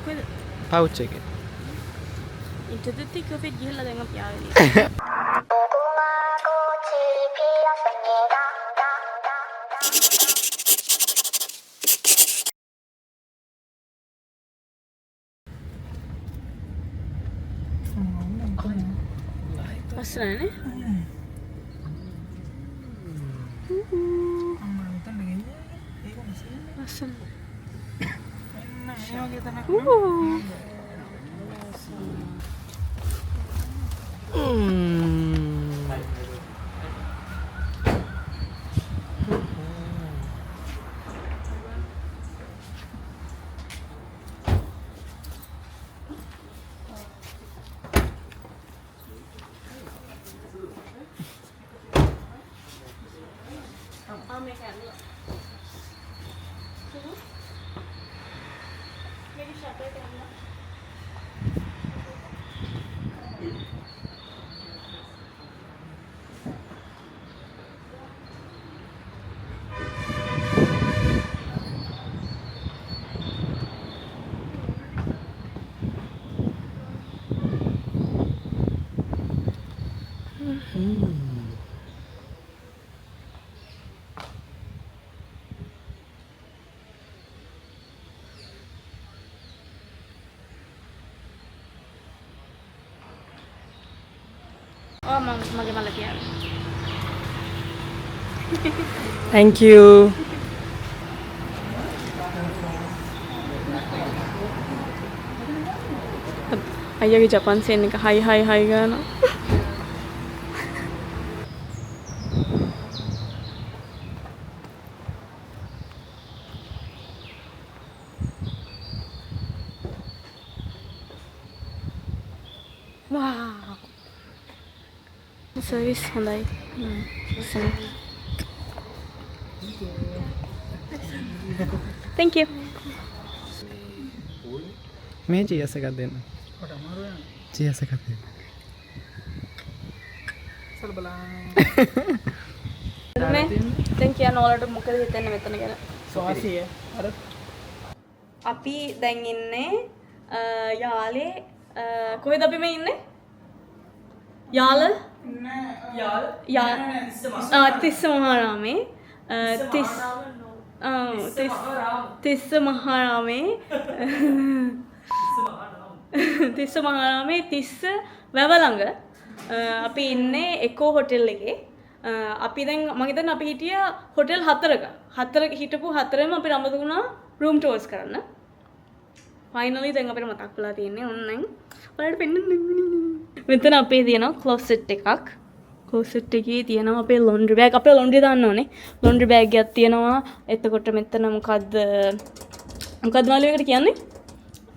කොහෙද? පවුච් එකේ. ඉන්ටර්නෙට් එක කොහෙද ගිහලා දැන් අපි ආවේ නේද? ලස්සනනේ? ලස්සන. මගේ මල තියාගන්න. Thank you. අයියාගේ ජපන් සෙන් එක හයි හයි හයි ගානවා. Wow. Service හොඳයි. Thank you. මේ cheers එකක් දෙන්න. cheers එකක් දෙන්න. මේ දැන් කියන්න ඕලට මොකද හිතෙන්නේ මෙතන ගැන? සවාසිය. අර අපි දැන් ඉන්නේ යාලේ කොහෙද අපි මේ ඉන්නේ? තිස්ස මහාරාමේ තිස්ස මහාරාමේ තිස්ස මහාරාමේ තිස්ස වැව ළඟ අපි ඉන්නේ එකෝ හොටෙල් එකේ. අපි දැන් මම හිතන්නේ අපි හිටිය හොටෙල් 4ක හිටපු 4ම අපිට අමතක වුණා රූම් ටෝර්ස් කරන්න. ෆයිනලි දැන් අපිට මතක් වෙලා තියෙන්නේ ඔන්ලයින්. ඔයාලට පෙන්නන්න මෙතන අපේ තියෙනවා ක්ලෝසෙට් එකක්. ක්ලෝසෙට් එකේ තියෙනවා අපේ ලොන්ඩ්‍රි බෑග්. අපේ ලොන්ඩ්‍රි දාන්න ඕනේ. ලොන්ඩ්‍රි බෑග් එකක් තියෙනවා. එතකොට මෙතන මොකද්ද මාළු එකට කියන්නේ?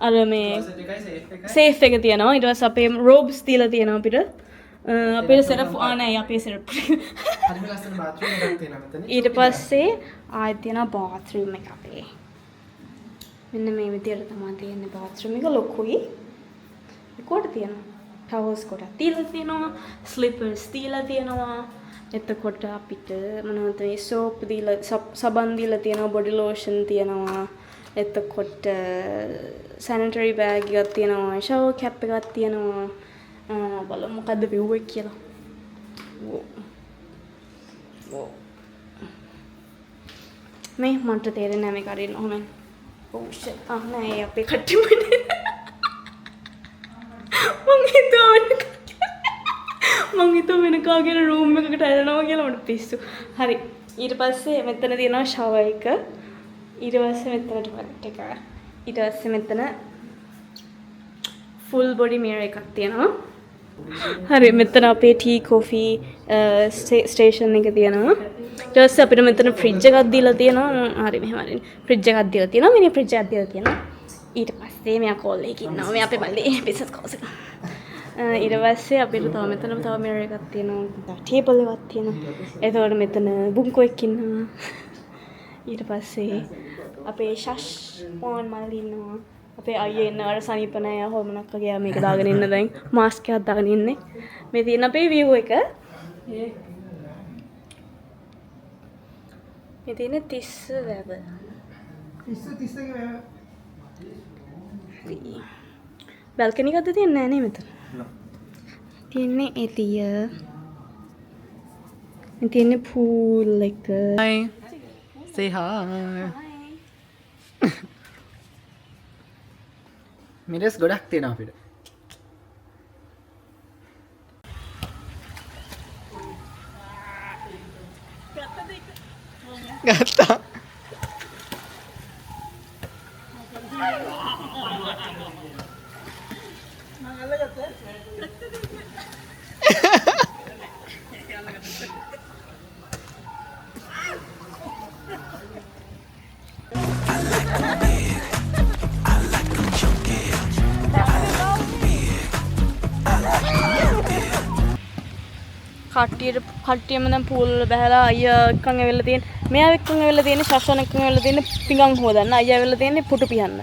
අර මේ සේෆ් එක තියෙනවා. ඊට පස්සේ අපේ රෝබ්ස් තියලා තියෙනවා අපිට. අපේ සෙරප් නෑ අපේ සෙරප්. හරිම ලස්සන බාත්රූම් එකක් තියෙනවා මෙතන. ඊට පස්සේ ආයෙත් තියෙනවා බාත්රූම් එක අපේ. මෙන්න මේ විදියට තමයි තියෙන්නේ බාත්රූම් එක ලොකුයි. කොට තියෙනවා. ටවල්ස් කොට තියලා තියෙනවා. ස්ලිපර්ස් තියලා තියෙනවා. එතකොට අපිට මොනවද මේ සෝප් දීලා සබන් දීලා තියෙනවා. බොඩි ලෝෂන් තියෙනවා. එතකොට සැනිටරි බෑග් එකක් තියෙනවා. ෂවර් කැප් එකක් තියෙනවා. බලමු මොකද්ද view එක කියලා. මේ මට තේරෙන්නේ නැහැ මේක අරින්න ඕනේ. Oh shit. නෑ අපේ කට්ටියමනේ. මං හිතුවා වෙන කාගේ රූම් එකකට ඇරෙනවා කියලා මට පිස්සු. හරි. ඊට පස්සේ මෙතන තියෙනවා ෂවර් එක. ඊට පස්සේ මෙතන ටොයිලට් එක. ඊට පස්සේ මෙතන ෆුල් බොඩි මිරර් එකක් තියෙනවා. හරි මෙතන අපේ ටී කොෆි ස්ටේෂන් එක තියෙනවා. ඊට පස්සේ අපිට මෙතන ෆ්‍රිජ් එකක් දීලා තියෙනවා. හරි මෙහෙම හරි. ෆ්‍රිජ් එකක් දීලා තියෙනවා. මිනි ෆ්‍රිජ් එකක් දීලා තියෙනවා. ඊට පස්සේ මෙයා කෝල් එකකින් ඉන්නවා. මේ අපේ බල්ලේ බිස්නස් කෝල්ස් එක. ඊට පස්සේ අපිට තව මෙතන තව මිරර් එකක් තියෙනවා. ටේබල් එකක් තියෙනවා. එතකොට මෙතන බුන්කෝ එක්ක ඉන්නවා. ඊට පස්සේ අපේ ෂෂ් පොන් මල් ඉන්නවා. අපේ අයියා ඉන්න අර සනීප නෑ හොමනක් වගේ මේක දාගෙන ඉන්න දැන් මාස්ක් එකක් දාගෙන ඉන්නේ. මේ තියෙන අපේ view එක. මේ තියෙන තිස්ස වැව. තිස්සගේ වැව. බැල්කනි එකක්ද තියන්නේ නැහැ නේ මෙතන. තියන්නේ එතිය. මේ තියන්නේ පූල් එක. Hi. Say hi. මිරස් ගොඩක් තියෙනවා අපිට. ගත්තා. කට්ටියම දැන් පූල් වල බහැලා අයියා එක්කන් ඇවිල්ලා තියෙන. මෙයා එක්කන් ඇවිල්ලා තියෙන ශාසන එක්කන් ඇවිල්ලා තියෙන පිඟන් හොදන්න. අයියා ඇවිල්ලා තියෙන්නේ පුටු පිහන්න.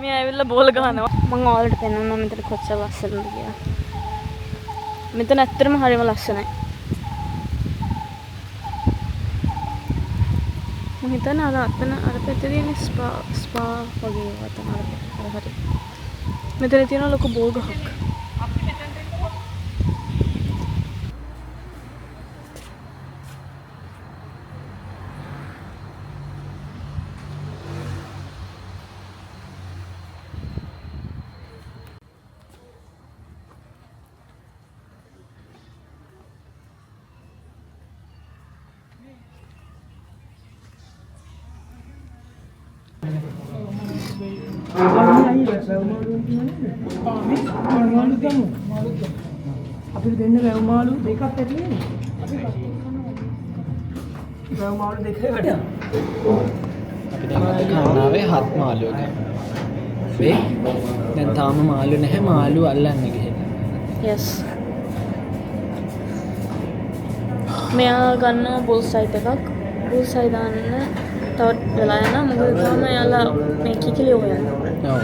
මෙයා ඇවිල්ලා බෝල ගහනවා. මම ඔයාලට පෙන්නන්නම් මෙතන කොච්චර ලස්සනද කියලා. මෙතන ඇත්තටම හරිම ලස්සනයි. මම හිතන්නේ අර පැත්තේ තියෙන ස්පා වගේ ඒවා තමයි අර හරි. මෙතන තියෙන ලොකු බෝල් ගහක්. අපිට දෙන්න වැව්මාළු දෙකක් ඇතුලේ වැව්මාළු දෙකේ වැඩ අපි දැන් අද කන්නාවේ 7 මාළුව ගන්න. වේ දැන් තාම මාළු නැහැ මාළු අල්ලන්න ගිහින්. yes මෙයා ගන්න බුල් සයිට් එකක් බුල් සයිට් දාන්න තවත් වෙලා යනවා මොකද තාම එයාලා මේ කිකිලි හොයනවා. ඔව්.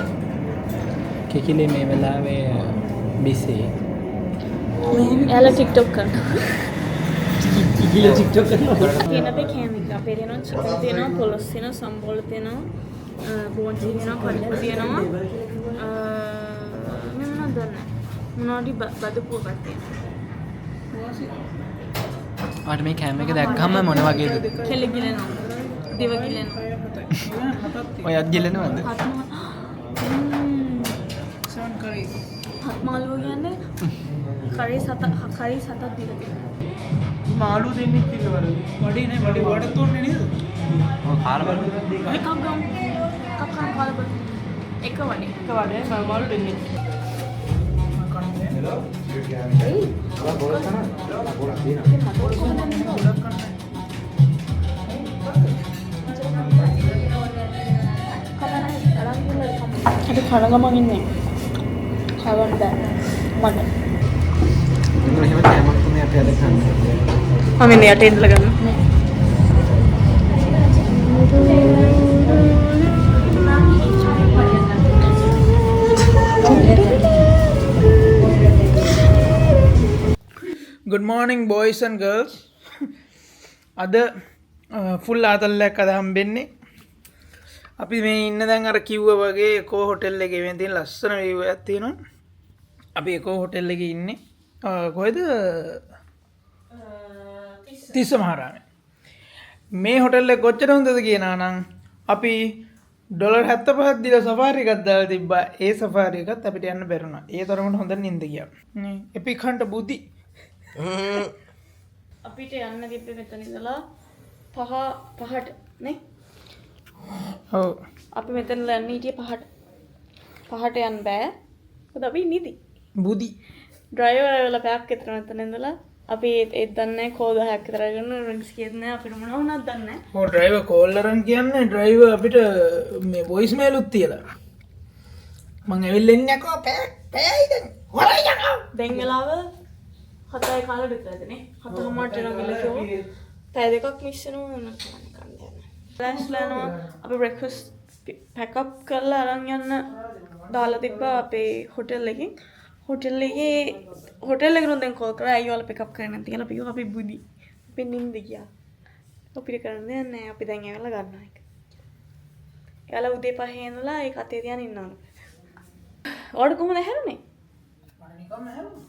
කිකිලි මේ වෙලාවේ බිසි. එයාලා TikTok කරනවා. කිකිලි TikTok කරනවා. තියෙන අපේ කෑම එක අපේ තියෙනවා චිකන් තියෙනවා පොලොස් තියෙනවා සම්බෝල තියෙනවා බෝන්චි තියෙනවා කඩිප තියෙනවා මම මොනවද දන්නේ මොනවද බදපුවක් තියෙනවා. ආට මේ කෑම එක දැක්කම මොන වගේද? කෙලි ගිලෙනවා දිව ගිලෙනවා ඔයත් ගිලෙනවද? හත් මාළුව කියන්නේ කරි සතක් දීලා තියෙනවා. මාළු දෙන්නෙක් ඉන්නවලු වඩේ නෑ වඩේ වඩත් තෝරන්නේ නේද ඔය කාලා බලන්න. එකක් ගමු එකක් ගන්න කාලා බලමු එක වඩේ එක වඩේ මාළු දෙන්නෙක් අපි කන ගමන් ඉන්නේ කවන්න බෑ මට එහෙම කෑමක් තමයි අපි අද කන්නේ. මම ඉන්නේ යට ඉඳලා ගන්න good morning boys and girls අද ෆුල් ආතල්ලයක් අද හම්බෙන්නේ අපි මේ ඉන්න දැන් අර කිව්වා වගේ එකෝ හොටෙල් එකේ වෙන තියෙන ලස්සන view එකක් තියෙනවා. අපි එකෝ හොටෙල් එකේ ඉන්නේ කොහෙද? තිස්ස මහරාමේ. මේ හොටෙල් එක කොච්චර හොඳද කියනවා නම් අපි $75ක් දීලා සෆාරි එකක් දාලා තිබ්බා. ඒ සෆාරි එකත් අපිට යන්න බැරුණා. ඒ තරමට හොඳ නින්ද ගියා. නේ එපික් හන්ට බුදි. අපිට යන්න තිබ්බේ මෙතන ඉඳලා පහට නේ ඔව් අපි මෙතන යන්න හිටියේ පහට යන්න බෑ මොකද අපි නිදි බුදි ඩ්‍රයිවර් ඇවිල්ලා පැයක් විතර මෙතන ඉඳලා අපි ඒත් දන්නේ කෝල් 10ක් විතර ගන්න රින්ග්ස් කියන්නේ අපිට මොනව වුණත් දන්නේ ඔව් ඩ්‍රයිවර් කෝල් කරන් කියන්නේ ඩ්‍රයිවර් අපිට මේ වොයිස් මේලුත් තියලා මං ඇවිල්ලා ඉන්නේ අකෝ පැයයි දැන් හොරයි යකෝ දැන් වෙලාව 7යි කාලෙ විතරදනේ 7:00ට යනවා කියලා කිව්වා පැය දෙකක් මිස් වෙනවා නේද ෆ්ලෑෂ්ලා යනවා අපි බ්‍රෙක්ෆාස්ට් පැක් අප් කරලා අරන් යන්න දාලා තිබ්බා අපේ හොටෙල් එකෙන් හොටෙල් එකේ දැන් කෝල් කරා අයියෝල පික් අප් කරන්න නැති කියලා අපි කිව්වා අපි බුදි අපි නින්ද ගියා අපිට කරන්න දෙයක් නැහැ අපි දැන් ඇවිල්ලා ගන්නවා එක එයාලා උදේ 5 ඉඳලා ඒ කතේ තියන් ඉන්නවා. ඔයාලට කොහොමද හැරුනේ? මට නිකම්ම හැරුණා.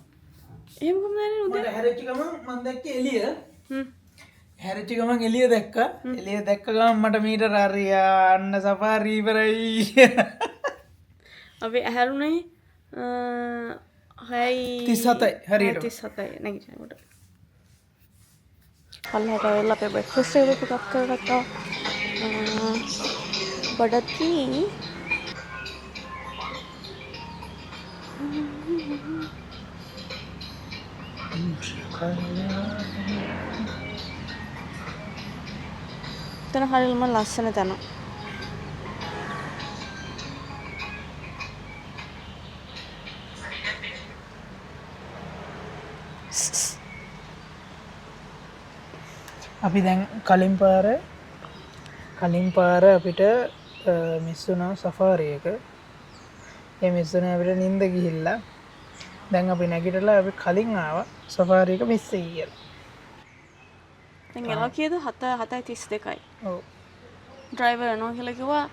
එහෙම කොහොමද හැරුනේ උදේ? මට හැරෙච්ච ගමන් මම දැක්කේ එළිය. හ්ම්. හැරෙච්ච ගමන් එළිය දැක්කා. එළිය දැක්ක ගමන් මට මීටර හරියා අන්න සෆාරි ඉවරයි. අපි හැරුනේ 37යි හරියට. 37යි නැගිටිනකොට. පල්ලෙහාට වෙලා අපේ බ්‍රෙක්ෆාස්ට් එක ටිකක් කරගත්තා. බඩති තන හරියම ලස්සන තැන. අපි දැන් කලින් පාර අපිට මිස් වුණා සෆාරි එක. ඒ මිස් වුණා අපිට නිින්ද ගිහිල්ලා. දැන් අපි නැගිටලා අපි කලින් ආවා සෆාරි එක මිස් වෙයි කියලා. දැන් එනවා කීයද 7:32යි. ඔව්. ඩ්‍රයිවර් එනවා කියලා කිව්වා.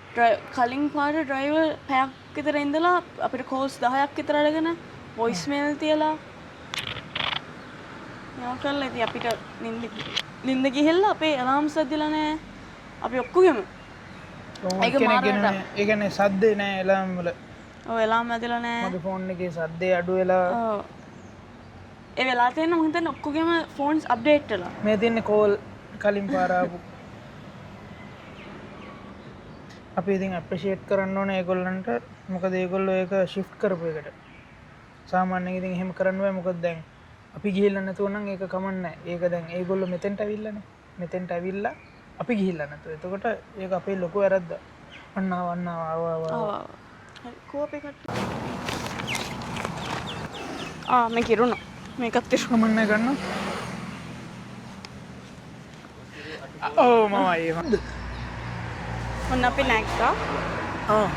කලින් පාර ඩ්‍රයිවර් පැයක් විතර ඉඳලා අපිට කෝල්ස් 10ක් විතර අරගෙන වොයිස් මේල් තියලා යා කරලා ඉතින් අපිට නිින්ද ගිහිල්ලා අපේ අලාම්ස් ඇදිලා නැහැ. අපි ඔක්කොගෙම. ඒක මාරට. ඒ කියන්නේ සද්දේ නැහැ එලාම් වල. ඔව් එලාම් ඇදිලා නැහැ. මගේ ෆෝන් එකේ සද්දේ අඩු වෙලා. ඔව්. ඒ වෙලාව තියෙන මම හිතන්නේ ඔක්කොගෙම ෆෝන්ස් අප්ඩේට් වෙලා. මේ තියන්නේ කෝල් කලින් පාර ආපු. අපි ඉතින් අප්‍රීෂিয়েට් කරන්න ඕනේ ඒගොල්ලන්ට. මොකද ඒගොල්ලෝ ඒක ෂිෆ්ට් කරපු එකට. සාමාන්‍යයෙන් ඉතින් එහෙම කරන්න බෑ. මොකද දැන් අපි ගිහිල්ලා නැතුව නම් ඒක කමන්නේ නැහැ. ඒක දැන් ඒගොල්ලෝ මෙතෙන්ට ඇවිල්ලානේ. මෙතෙන්ට ඇවිල්ලා අපි ගිහිල්ලා නැතුව. එතකොට ඒක අපේ ලොකු වැරද්ද. අන්න ආවා. හරි කෝපේ කට්ට. මේ කිරුණා. මේකත් කමන්නේ ගන්න. ඔව් මම ඒ ඔන්න අපි නැග්ගා. ඔව්.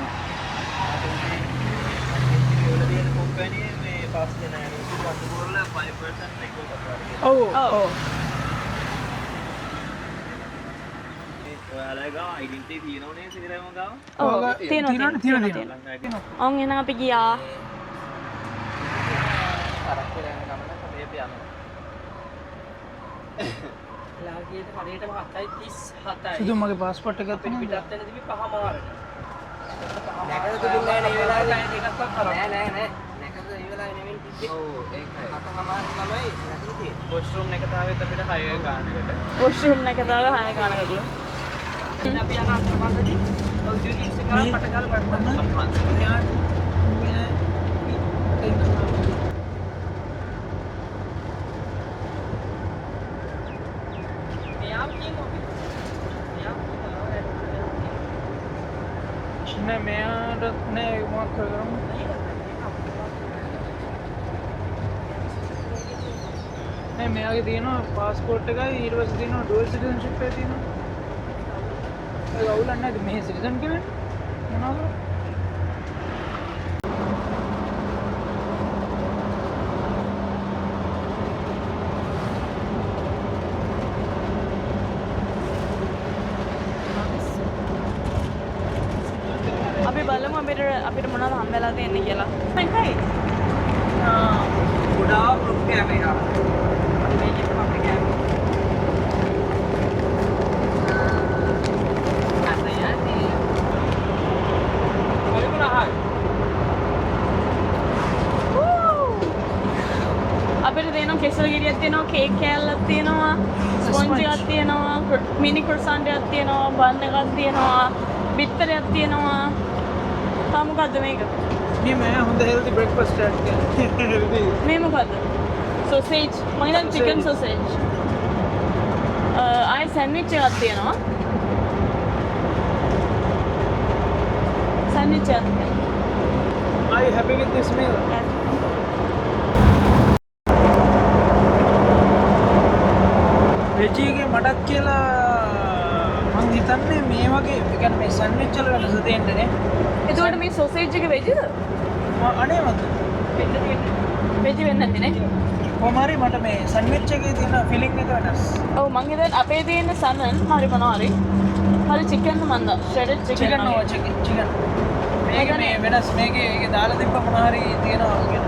ඔව්. තියෙනවා. ඔව් එහෙනම් අපි ගියා. සුදු මගේ පාස්පෝර්ට් එක තියෙනවා. වොෂ්රූම් එක තාවෙත් අපිට 6 ගානකට. වොෂ්රූම් එක දාලා 6 ගානකට. අපි යන අස්තමන්දදී ඔව් ජුනියර්ස් එක පටගාල නෑ මෙයාට නෑ මොකක් කරමු. නෑ මෙයාගේ තියෙනවා පාස්පෝර්ට් එකයි ඊට පස්සේ තියෙනවා ඩුවල් සිටිසන්ෂිප් එක තියෙනවා. ඒක අවුලක් නැද්ද මේ සිටිසන් කෙනෙක් මොනවද? අපි බලමු අපිට මොනවද හම්බෙලා තියෙන්නේ කියලා. මේකයි. ගොඩාක් රුක් කැමරා. මේක අපේ කැමරා. අපිට තියෙනවා කෙසල් ගෙඩියක් තියෙනවා, කේක් කෑල්ලක් තියෙනවා, ස්පොන්ජ් එකක් තියෙනවා, මිනි ක්‍රොසන්ට් එකක් තියෙනවා, බන් එකක් තියෙනවා, බිත්තරයක් තියෙනවා. මොකද්ද මේක? මේ හොඳ හෙල්දි බ්‍රෙක්ෆාස්ට් එකක්. මේ මොකද්ද? සොසේජ්. මම හිතන්නේ චිකන් සොසේජ්. ආයි සෑන්ඩ්විච් එකක් තියෙනවා. සෑන්ඩ්විච් එකක්. Are you happy with this meal? Veg එකේ මටත් කියලා මං හිතන්නේ මේ වගේ ඒ කියන්නේ මේ සෑන්ඩ්විච් වල වෙනස තියෙන්නේ නේ. එතකොට මේ සොසේජ් එක වෙජ්ද? අනේ මන්ද වෙජ් වෙන්නේ නැති නේ? කොහොම හරි මට මේ සෑන්ඩ්විච් එකේ තියෙන ෆීලිං එක වෙනස්. ඔව් මං හිතන්නේ අපේ තියෙන සමන් හරි මොනවා හරි හරි චිකන් මන්ද ෂ්‍රෙඩඩ් චිකන් නෝ චිකන් මේක මේ වෙනස් මේකේ ඒකේ දාලා තිබ්බ මොනවා හරි තියෙනවා කියන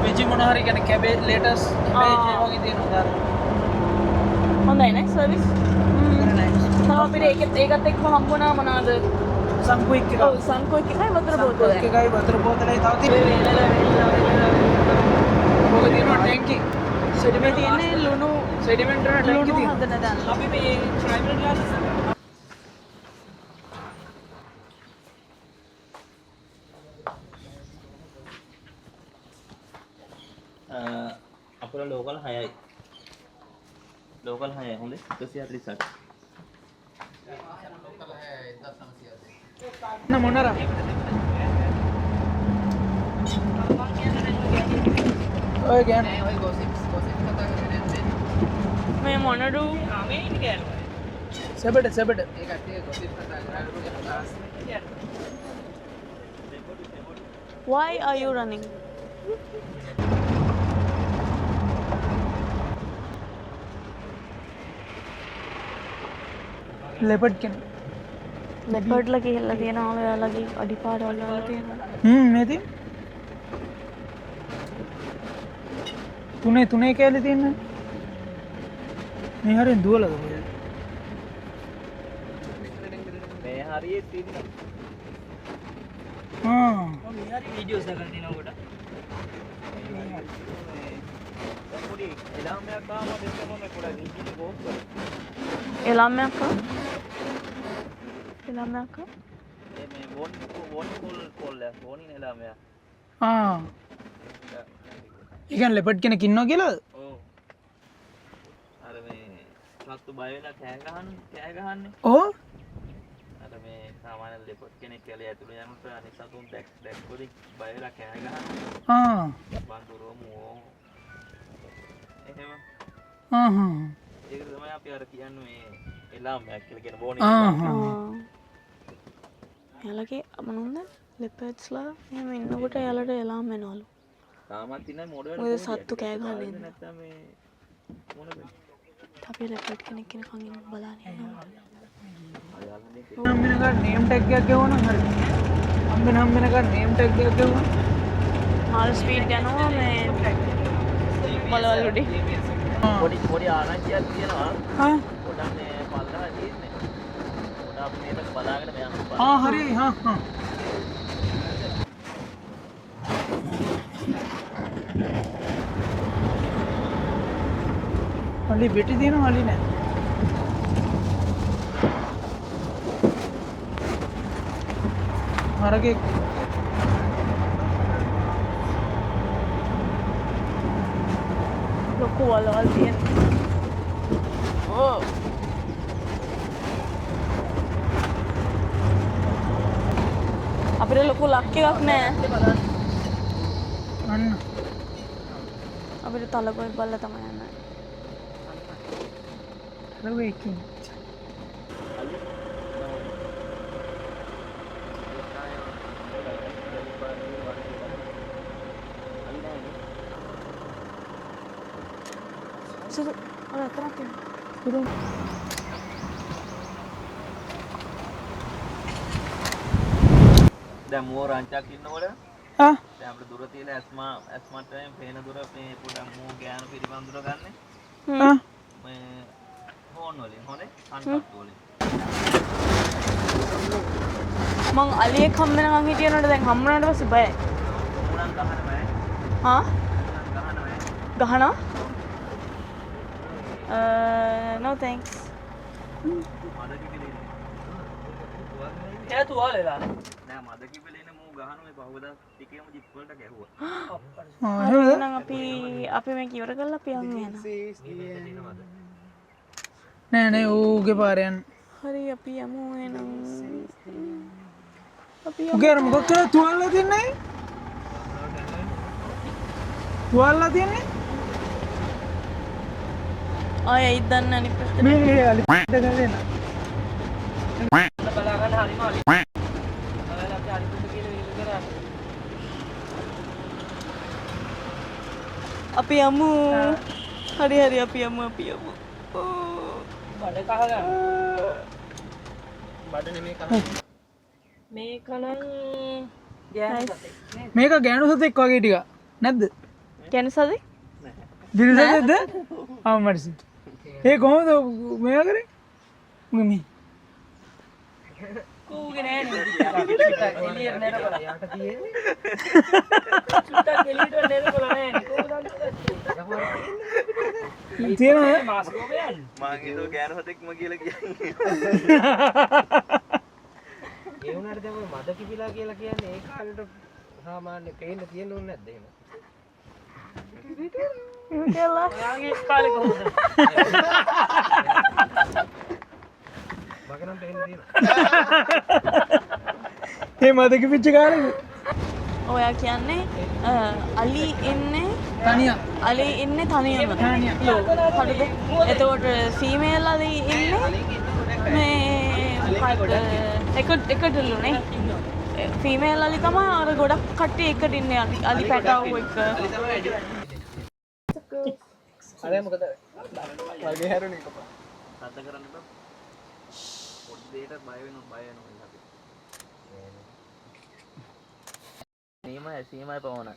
වෙජි මොනවා හරි කියන්නේ කැබේජ් ලේටස් කැබේජ් ඒ වගේ තියෙනවා දාලා හොඳයි නේ සර්විස් very nice තව අපිට ඒකත් එක්ක හම්බුණා මොනවාද සංකුයික් එක ඔව් සංකෝච් එකයි වතුර බෝතලයි එකයි වතුර බෝතලයි තව තියෙනවා ඔක තියෙනවා ටැංකි මේ තියෙන්නේ ලුණු සෙඩිමන්ට් වල ටැංකි ලුණු තියෙනවා හදන දැන් අපි මේ ට්‍රයිබල් ග්ලාසස් අපල ලෝකල් 6යි. ලෝකල් 6යි හොඳේ 148. මොනරා ඔය කියන්නේ මේ මොනඩු සෙබඩ why are you running leopard කෙන ලෙපර්ඩ්ලා කියලා තියෙනවා ඔයාලගේ අඩිපාර වල තියෙනවා මේ තියෙන තුනේ කෑලි තියෙන මේ හරියෙන් දුවලද මේ හරියේ තියෙනවා. මේ හරි වීඩියෝස් එකක් තියෙනවා කොට. පොඩි එළාමයක් ආවම දෙන්නම මේ පොඩි රීජින් ගෝස් කරා. එළාමයක් මේ වෝනින් එළාමයක්. ඒ කියන්නේ ලෙපඩ් කෙනෙක් ඉන්නවා කියලාද ඔව්. අර මේ සත්තු බය වෙලා කෑ ගහන්නේ. ඔව් අර මේ සාමාන්‍ය ලෙපඩ් කෙනෙක් කියලා ඇතුළේ යනකොට අනිත් සතුන් දැක්කොත් බය වෙලා කෑ ගහන්නේ. බඳුරෝ මෝ. එහෙම. ඒක තමයි අපි අර කියන්නේ මේ එළාමයක් කියලා කියන වෝනින්. එයාලගේ මොනවද ලෙපර්ඩ්ස්ලා එහෙම ඉන්නකොට එයාලට එලාම් වෙනවලු තාමත් ඉන්නේ මොඩ මොකද සත්තු කෑ ගහන්නේ නැත්නම් මේ මොනද අපි ලෙපර්ඩ් කෙනෙක් කෙනකන් ඉන්න බලන්න යනවා හම්බෙනකන් නේම් ටැග් එකක් ගෙවුවා හරි හම්බෙනකන් නේම් ටැග් එකක් ගෙවුවා මාල් ස්පීඩ් යනවා මේ මොලවල් උඩින් පොඩි ආරංචියක් තියෙනවා පොඩක් මේ පල්ලහා තියෙන්නේ පොඩක් මේක බලාගෙන මෙයා හරි අලි බෙටි තියෙනවා අලි නෑ මරගේ ලොකු වලවල් තියෙනවා ඕ අපිට ලොකු ලක් එකක් නෑ අන්න අපිට තලකොයි බල්ල තමයි යන්නේ ලොකු එකකින් සුදු අර තරක් සුදු දැන් මෝ රංචක් ඉන්නකොට දැන් අපිට දුර තියෙන ඇස්මට පේන දුර මේ පොඩක් මෝ ගෑනු පිළිබඳුර ගන්න මේ ෆෝන් වලින් හොඳේ කන්ටැක්ට් වලින් මං අලියෙක් හම්බෙනකන් හිටියනට දැන් හම්බුනාට පස්සේ බයයි උණන් ගහන බෑ හා ගහන බෑ ගහනවා no thanks මද කිපිලේ එයා තුවාල වෙලා නෑ මද කිපිලේ මෝ ගහන මේ පහවදා ටිකේම ජිප් වලට ගැහුවා එහෙනම් අපි මේක ඉවර කරලා අපි යමු එහෙනම් නෑ ඌගේ පාරයන් හරි අපි යමු එහෙනම් අපි උගේ අර මොකක් කරලා තුවාලලා තියන්නේ තුවාලලා තියන්නේ ආයෙ ඉදන්න අනිත් ප්‍රශ්නේ මේ අලි ගලන බලා ගන්න හරිම අලි ඔයාලා අපි අලි පුදු කියලා විහිළු කරා අපි යමු හරි අපි යමු බඩ කහ ගන්න මේක නම් මේක ගෑනු සතෙක් වගේ ටික නැද්ද? කැනසද දිරිසතෙක්ද? මටසි. ඒ කොහොමද මේවා කරේ? මම කූගේ නෑ නේ එළියට නේද බලලා යට තියෙන්නේ චුට්ටක් එළියට නේද බලලා නෑ තියෙනවද? මං හිතුව ගෑනු හතෙක්ම කියලා කියන්නේ. ඒ වුණාට දැන් මද කිපිලා කියලා කියන්නේ ඒ කාලේට සාමාන්‍ය පේන්න තියෙන්න ඕනේ නැද්ද එහෙම? කියලා යාගේ කාලේ කොහොමද? මගේ නම් පේන්න තියෙනවා. ඒ මදක පිච්ච කාලෙද? ඔයා කියන්නේ අලි ඉන්නේ තනියා. අලි ඉන්නේ තනියම තනියම. හරිද එතකොට ෆීමේල් අලි ඉන්නේ මේ එකටලුනේ ෆීමේල් අලි තමයි අර ගොඩක් කට්ටිය එකට ඉන්නේ අලි පැටව් එක අර මොකද? වගේ හැරුණේ කපා. සද්ද කරන්න බෑ. පොඩ්ඩේට බය වෙනවා අපි. සීමයි පවණයි.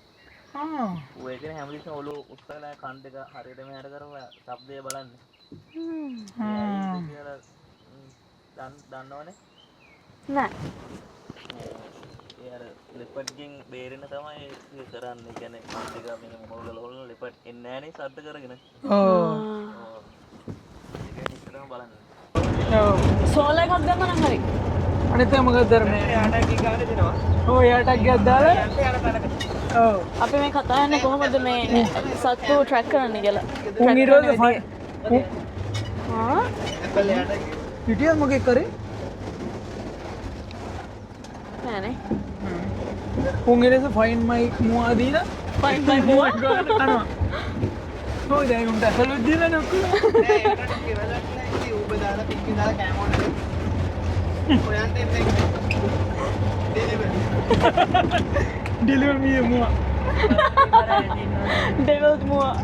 ඌ ඒකනේ හැමතිස්සෙම ඔලුව උස්සලා කන් දෙක හරියටම යට කරලා ශබ්දය බලන්නේ. දන්නවනේ? නෑ ඒ අර ලෙපර්ඩ්ගෙන් බේරෙන්න තමයි ඒක කරන්නේ. ඒ කියන්නේ කන් දෙක මෙන්න මොහොතල හොල්න ලෙපර්ඩ් එන්නේ නෑනේ ශබ්ද කරගෙන. ඒක ඉස්සරහම බලන්න. සෝල එකක් දැම්ම නම් හරි අනිත් එක මොකක්ද ධර්මයේ? යාටක් ගානේ දෙනවා. ඔව් එයාට ගියක් දාලා ඔව් අපි මේ කතා කරන්නේ කොහොමද මේ සත්තු ට්‍රැක් කරන්න කියලා උන් ඊරෝද ෆයින් ආ පිටිය මොකෙක් කරේ? නෑනේ උන් ඊරේස ෆයින් මයි මුවා දීලා ෆයින් මයි මුවා කනවා. කොයි දැන් උන්ට සලුත් දීලා නෝකු. ඌබ දාලා පිටි දාලා කැමෝන ඔයන්ට එන්නේ ඩෙලිවර් මී මුවා. ඩෙවිල්ස් මුවා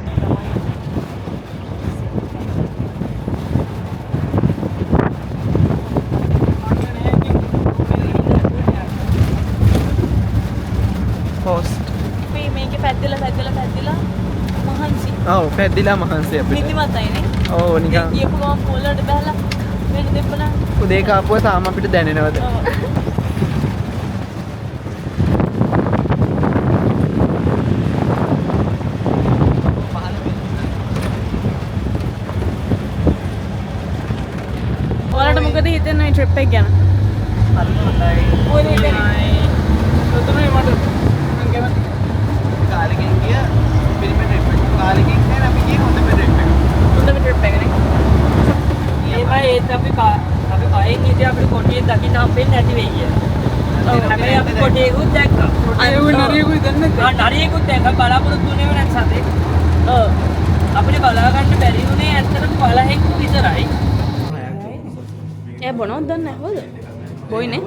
පෝස්ට්. අපි මේකේ පැද්දලා මහන්සි ඔව් පැද්දිලා මහන්සි අපිට. නිදිමතයිනේ ඔව් නිකන් ගියපු ගමන් පොල් වලට බහලා වෙන දෙපළ උදේ කාපුව තාම අපිට දැනෙනවද? ඔයාලට මොකද හිතෙන්නේ මේ ට්‍රිප් එක ගැන? හරි හොඳයි. මොකද හිතෙන්නේ? ඔතනයි මට මං කැමති. කාලෙකින් ගිය පිළිමේ ට්‍රිප් එක. කාලෙකින් නෑ අපි ගියේ හොඳ ට්‍රිප් එක. හොඳම ට්‍රිප් එකනේ. ඒමයි ඒත් අපි කයින් හිටිය අපිට කොටියෙන් දකින්න හම්බෙන්නේ නැති වෙයි කියලා. හැබැයි අපි කොටියකුත් දැක්කා. අය උන් නරියෙකුයි දන්නේ නැද්ද? නරියෙකුත් දැක්කා බලාපොරොත්තු වෙන්නේ නැති සතෙක්. ඔව්. අපිට බලා ගන්න බැරි වුණේ ඇත්තටම බලහෙක් විතරයි. එයා බොනවද දන්නේ නැහැ හොද? බොයිනේ.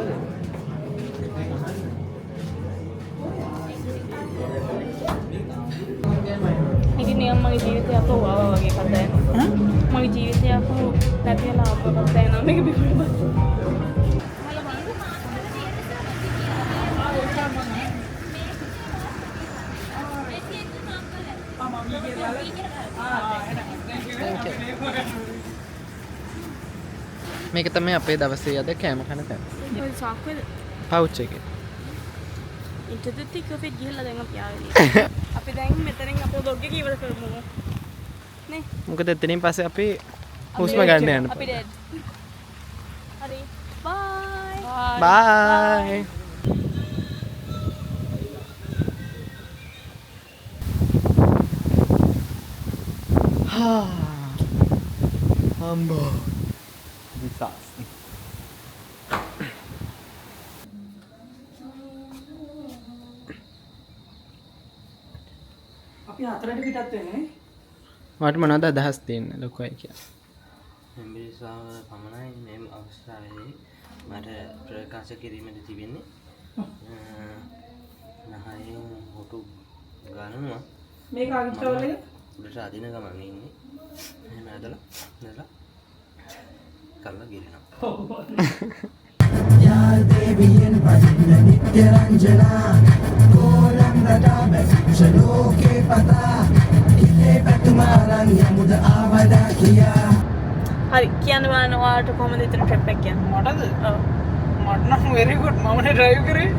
ඉතින් නියම් මගේ ජීවිතය අපෝ ආවා වගේ කතා යනවා. මගේ ජීවිතය අපෝ නැති වෙලා ආපහු කතා යනවා මේක බිපුරට පස්සේ. මේක තමයි අපේ දවසේ අද කෑම කන තැන. ඒක සාක්කේද? පවුච් එකේ. ඉන්ටර්නෙට් එක ඔෆේ ගිහලා දැන් අපි ආවේ. අපි දැන් මෙතනින් අපේ බ්ලොග් එක ඉවර කරමු. නේ? මොකද එතනින් පස්සේ අපි හුස්ම ගන්න යන්න. අපි ඩෙඩ්. හරි. බයි. බයි. Ambo. Visas. අපි හතරට පිටත් වෙන්නේ. මට මොනවද අදහස් තියෙන්නේ ලොකෝයි කියලා. එම්බිසාව පමණයි මෙම අවස්ථාවේ මට ප්‍රකාශ කිරීමට තිබෙන්නේ. නහයෙන් හොටු ගන්නවා මේක අවිච්චවල එක උඩට අදින ගමන් ඉන්නේ. එහෙම ඇදලා කල්ලා ගිරිනවා. පියෙන් පදින්න නිත්‍ය රංජනා ගෝලම් රටා බැසිච්ච ලෝකේ පතා හිතේ පැතුම අරන් යමුද ආවදා කියා හරි කියන්න බලන්න ඔයාලට කොහොමද ඉතින් ට්‍රිප් එක කියන්නේ? මටද ඔව්. මට නම් වෙරි ගුඩ් මමනේ ඩ්‍රයිව් කරේ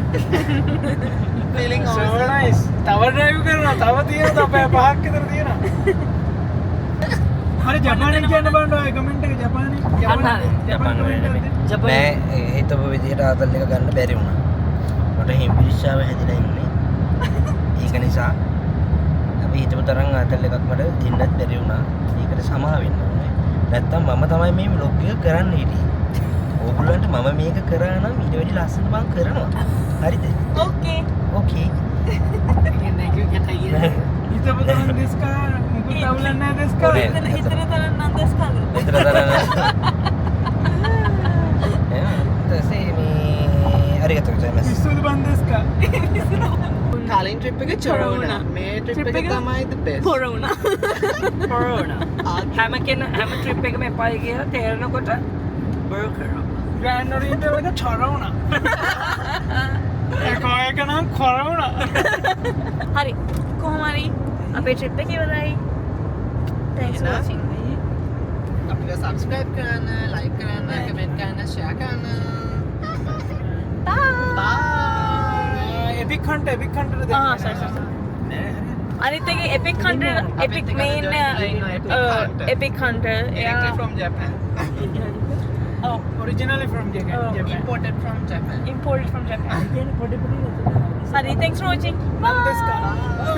ෆීලිං so nice තව ඩ්‍රයිව් කරනවා තව තියෙනවා අපේ 5ක් විතර තියෙනවා හරි ජපානයෙන් කියන්න බලන්න ඔය කමෙන්ට් එක ජපානයෙන් නෑ හිතපු විදිහට ආතල් එක ගන්න බැරි වුණා. මට හිම්පිරිස්සාව හැදිලා ඉන්නේ. ඒක නිසා අපි හිතපු තරම් ආතල් එකක් මට දෙන්නත් බැරි වුණා. ඒකට සමාව වෙන්න ඕනේ. නැත්තම් මම තමයි මේ vlog එක කරන්න හිටියේ. ඕගොල්ලන්ට මම මේක කරා නම් ඊට වැඩි ලස්සන මම කරනවා. හරිද? ඕකේ. ඕකේ. හිතපු තරම් දෙස්කා මුකුත් අවුලක් නැහැ දෙස්කා හිතන තරම් නම් දස්කාද? විතර තරන. තසේ මේ අරිගතෝ ගොසයිමස්. ඉස්සුදු බන් දෙස්කා කලින් ට්‍රිප් එක චොර වුණා. මේ ට්‍රිප් එක තමයි the best. කොරෝනා. හැම ට්‍රිප් එකම එපායි කියලා තේරෙනකොට බර් කරනවා. ග්‍රෑන්ඩ් ඔරියන්ටල් එක චොර වුණා ඒකෝ එක නම් කොර වුණා හරි කොහොම හරි අපේ ට්‍රිප් එක ඉවරයි. Thanks for watching. අපිට subscribe කරන්න, like කරන්න, comment කරන්න, share කරන්න. Epic hunter sorry. අනිත් එක epic hunter epic main epic hunter Directly from Japan. originally from Japan Imported from Japan. imported from Japan. Sorry, thanks for watching. Bye.